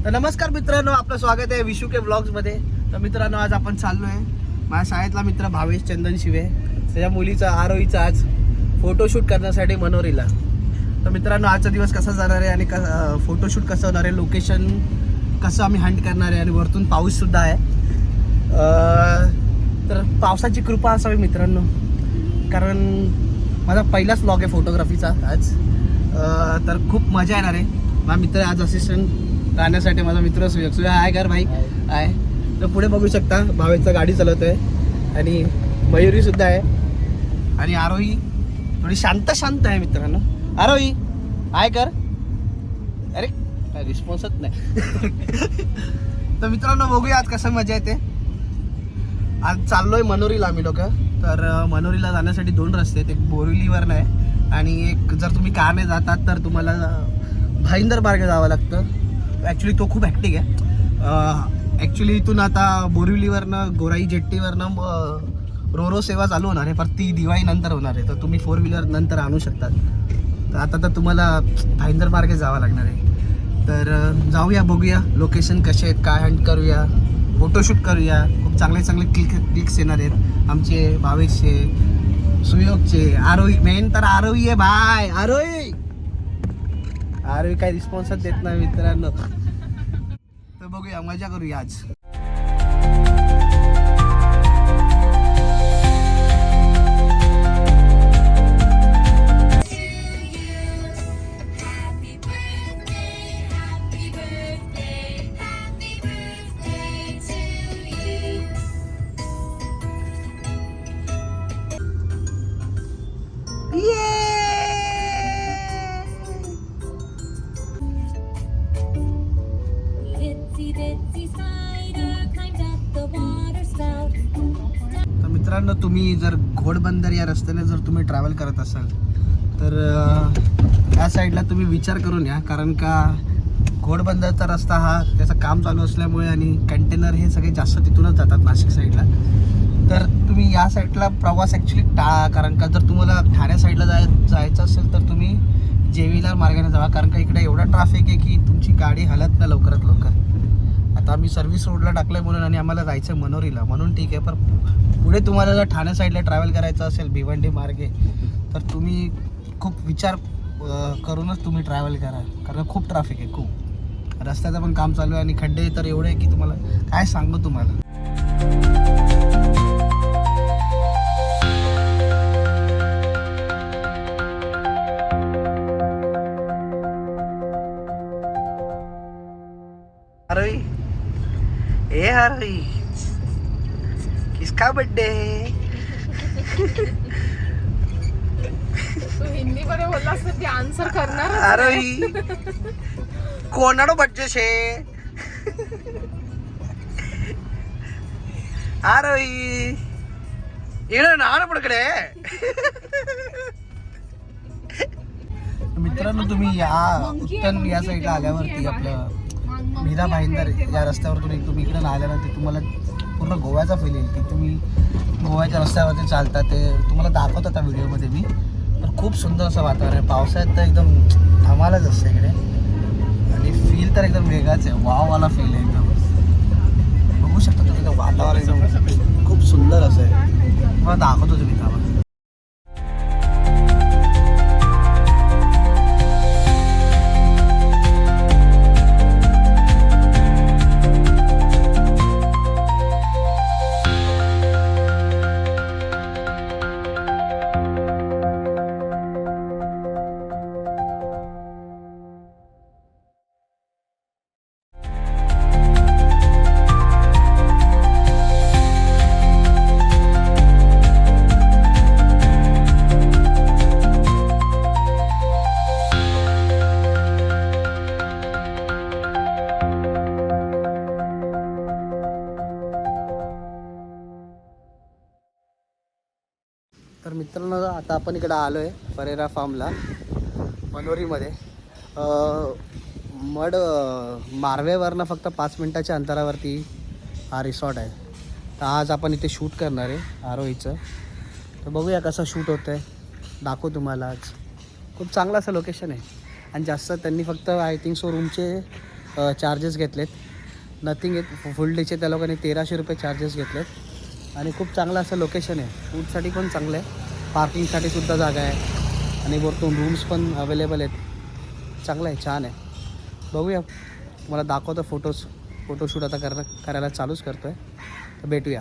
तर नमस्कार मित्रांनो, आपलं स्वागत आहे विशू के ब्लॉग्समध्ये. तर मित्रांनो, आज आपण चाललो आहे माझ्या शाळेतला मित्र भावेश चंदन शिवे, त्याच्या मुलीचा आरोहीचा आज फोटोशूट करण्यासाठी मनोरीला. तर मित्रांनो, आजचा दिवस कसा जाणार आहे आणि फोटोशूट कसं होणार आहे, लोकेशन कसं आम्ही हंट करणार आहे आणि वरतून पाऊससुद्धा आहे. तर पावसाची कृपा असावी मित्रांनो, कारण माझा पहिलाच व्लॉग आहे फोटोग्राफीचा आज. तर खूप मजा येणार आहे. माझा मित्र आज असिस्टंट राहण्यासाठी माझा मित्र सुयोग. हाय कर भाई. हाय. तर पुढे बघू शकता भावेशचा गाडी चालवतोय आणि मयुरी सुद्धा आहे आणि आरोही थोडी शांत आहे मित्रांनो. आरोही हाय कर. अरे काय रिस्पॉन्सच नाही. तर मित्रांनो, बघूया आज कसं मजा येते. आज चाललोय मनोरीला आम्ही लोक. तर मनोरीला जाण्यासाठी 2 रस्ते आहेत. एक बोरिवलीवरनं आहे आणि एक जर तुम्ही कारने जातात तर तुम्हाला भाईंदर मार्ग जावं लागतं. ॲक्च्युली तो खूप हॅक्टिक आहे. ॲक्च्युली इथून आता बोरिवलीवरनं गोराई जेट्टीवरनं रोरो सेवा चालू होणार आहे, पण ती दिवाळी नंतर होणार आहे. तर तुम्ही 4 व्हीलर नंतर आणू शकतात. तर आता तर तुम्हाला भाईंदर मार्गे जावं लागणार आहे. तर जाऊया, बघूया लोकेशन कसे आहेत, काय हंट करूया, फोटोशूट करूया. खूप चांगले क्लिक्स येणार आहेत आमचे, भावेशचे, सुयोगचे, आरोही. मेन तर आरोही आहे भाई. आरोही काही रिस्पॉन्सच देत नाही मित्रांनो. तर बघूया, मजा करूया आज. मित्रांनो, तुम्ही जर घोडबंदर या रस्त्याने जर तुम्ही ट्रॅव्हल करत असाल तर या साईडला तुम्ही विचार करून या, कारण का घोडबंदरचा रस्ता हा त्याचं काम चालू असल्यामुळे आणि कंटेनर हे सगळे जास्त तिथूनच जातात नाशिक साईडला. तर तुम्ही या साईडला प्रवास ॲक्च्युली टाळा, कारण का जर तुम्हाला ठाणे साईडला जायचं असेल तर तुम्ही जेवीला मार्गाने जावा, कारण का इकडे एवढा ट्रॅफिक आहे की तुमची गाडी हलत नाही लवकरात लवकर. आता आम्ही सर्व्हिस रोडला टाकलं आहे म्हणून आणि आम्हाला जायचं आहे मनोरीला म्हणून ठीक आहे. पण पुढे तुम्हाला जर ठाणे साईडला ट्रॅव्हल करायचं असेल भिवंडी मार्गे तर तुम्ही खूप विचार करूनच तुम्ही ट्रॅव्हल करा, कारण खूप ट्रॅफिक आहे. खूप रस्त्याचं पण काम चालू आहे आणि खड्डे तर एवढे आहे की तुम्हाला काय सांगू तुम्हाला. आरोही, ए आरोही, किसका बर्थडे है? तू हिंदी मध्ये बोललास तर ते आन्सर करणार. आरोही कोणाडो बर्थडे शे? आरोही इकडे नाण पडकडे. मित्रांनो, तुम्ही या उत्तन या साईडला आल्यावरती आपलं मीरा भाईंदर या रस्त्यावर तुम्ही इकडे आल्यानंतर तुम्हाला पूर्ण गोव्याचा फील येईल की तुम्ही गोव्याच्या रस्त्यावरती चालता. ते तुम्हाला दाखवत होता व्हिडिओमध्ये मी. तर खूप सुंदर असं वातावरण आहे. पावसाळ्यात तर एकदम धमालच असते इकडे आणि फील तर एकदम वेगळाच आहे. वाववाला फील आहे एकदम. बघू शकता तुम्ही एकदम वातावरण एकदम खूप सुंदर असं आहे. मला दाखवतो तुम्ही थांबा. तर मित्रांनो, आता आपण इकडं आलो आहे परेरा फार्मला मनोरीमध्ये. मारवेवरनं फक्त 5 मिनटाच्या अंतरावरती हा रिसॉर्ट आहे. तर आज आपण इथे शूट करणार आहे आरोहीचं. तर बघूया कसं शूट होतं आहे, दाखवू तुम्हाला आज. खूप चांगलं असं लोकेशन आहे आणि जास्त त्यांनी फक्त आय थिंक सो रूमचे चार्जेस घेतलेत. नथिंग आहे फुल डेचे त्या लोकांनी 1300 रुपये चार्जेस घेतलेत. आणि खूप चांगलं असं लोकेशन आहे. फूडसाठी पण चांगलं आहे, पार्किंगसाठी सुद्धा जागा आहे आणि वरतून रूम्स पण अवेलेबल आहेत. चांगलं आहे, छान आहे. बघूया, तुम्हाला दाखवतो फोटोशूट आता करायला चालूच करतो आहे. तर भेटूया.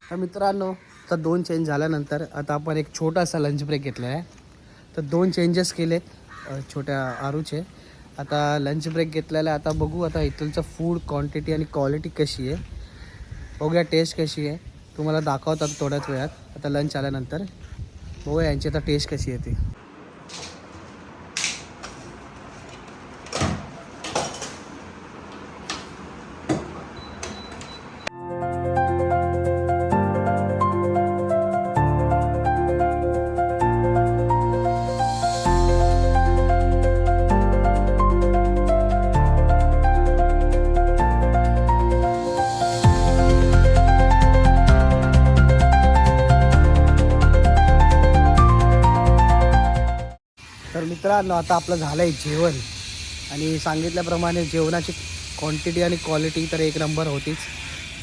तर मित्रांनो, आता 2 चेंज झाल्यानंतर आता आपण एक छोटासा लंच ब्रेक घेतला आहे. तर 2 चेंजेस केलेत छोट्या आरूचे. आता लंच ब्रेक घेतलेला आहे. आता बघू आता इथलचं फूड क्वांटिटी आणि क्वालिटी कशी आहे, बघूया टेस्ट कशी आहे. तुम्हाला दाखवतात थोड्याच वेळात. आता लंच आल्यानंतर बघूया यांची आता टेस्ट कशी आहे ती. तर मित्रांनो, आता आपलं झालं आहे जेवण. आणि सांगितल्याप्रमाणे जेवणाची क्वांटिटी आणि क्वालिटी तर एक नंबर होतीच.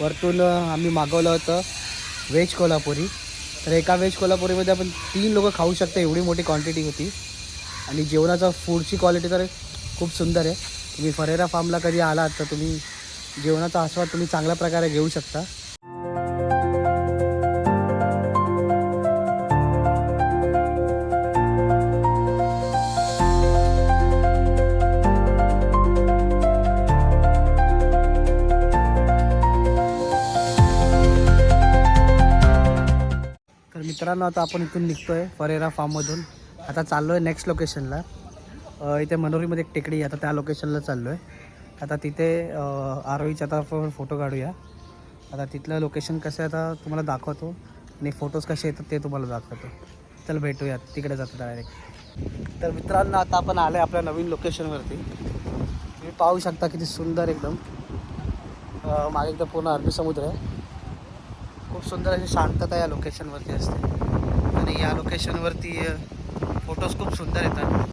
वरतून आम्ही मागवलं होतं व्हेज कोल्हापुरी. तर एका व्हेज कोल्हापुरीमध्ये आपण 3 लोकं खाऊ शकतो, एवढी मोठी क्वांटिटी होती. आणि जेवणाचा फूडची क्वालिटी तर खूप सुंदर आहे. तुम्ही फरेरा फार्मला कधी आलात तर तुम्ही जेवणाचा आस्वाद तुम्ही चांगल्या प्रकारे घेऊ शकता. तर मित्रांनो, आता आपण इथून निघतो आहे फरेरा फार्ममधून. आता चाललो आहे नेक्स्ट लोकेशनला. इथे मनोरीमध्ये एक टेकडी आहे, आता त्या लोकेशनला चाललो आहे. आता तिथे आरोहीचे आता आपण फोटो काढूया. आता तिथलं लोकेशन कसं आहे आता तुम्हाला दाखवतो आणि फोटोज कसे येतात ते तुम्हाला दाखवतो. चल भेटूयात, तिकडे जातो डायरेक्ट. तर मित्रांनो, आता आपण आलो आहे आपल्या नवीन लोकेशनवरती. तुम्ही पाहू शकता किती सुंदर एकदम. मागे एकदम पूर्ण अरबी समुद्र आहे. खूप सुंदर अशी शांतता या लोकेशनवरती असते. आणि या लोकेशनवरती फोटोज खूप सुंदर येतात.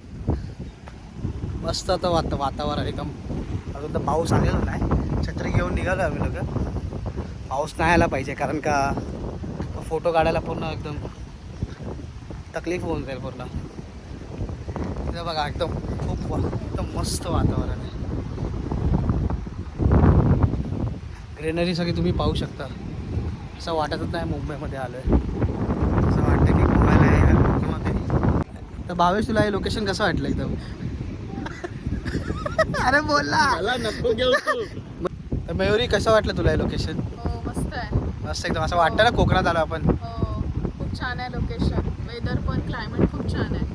मस्त आता वातावरण एकदम. अजून तर पाऊस आलेला नाही. छत्री घेऊन निघालो आम्ही लोक. पाऊस नाही आला पाहिजे, कारण का फोटो काढायला पूर्ण एकदम तकलीफ होऊन जाईल पूर्ण. इथं बघा एकदम एकदम मस्त वातावरण आहे. ग्रीनरी सगळी तुम्ही पाहू शकता. असं वाटतच नाही मुंबईमध्ये आलो आहे. असं वाटतं की मुंबईला आहे कोकणामध्ये. तर भावेश, तुला हे लोकेशन कसं वाटलं एकदम? अरे बोलला मला नको घेऊ तू. तर मयुरी, कसं वाटलं तुला हे लोकेशन? हो, मस्त आहे. मस्त एकदम. असं वाटतं ना कोकणात आलो आपण. हो, खूप छान आहे लोकेशन. वेदर पण, क्लायमेट खूप छान आहे.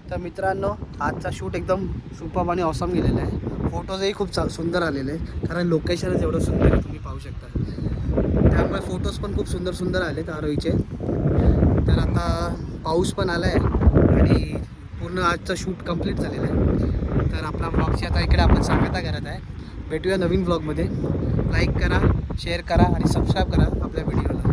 तर मित्रांनो, आजचा शूट एकदम सुपर्ब आणि ऑसम गेलेला आहे. फोटोजही खूप सुंदर आलेले आहे, कारण लोकेशनच एवढं सुंदर आहे तुम्ही पाहू शकता. त्यामुळे फोटोज पण खूप सुंदर सुंदर आलेत आरोहीचे. तर आता पाऊस पण आला आहे आणि पूर्ण आजचं शूट कंप्लीट झालेलं आहे. तर आपला ब्लॉगची आता इकडे आपण सांगता करत आहे. भेटूया नवीन ब्लॉगमध्ये. लाईक करा, शेअर करा आणि सबस्क्राईब करा आपल्या व्हिडिओला.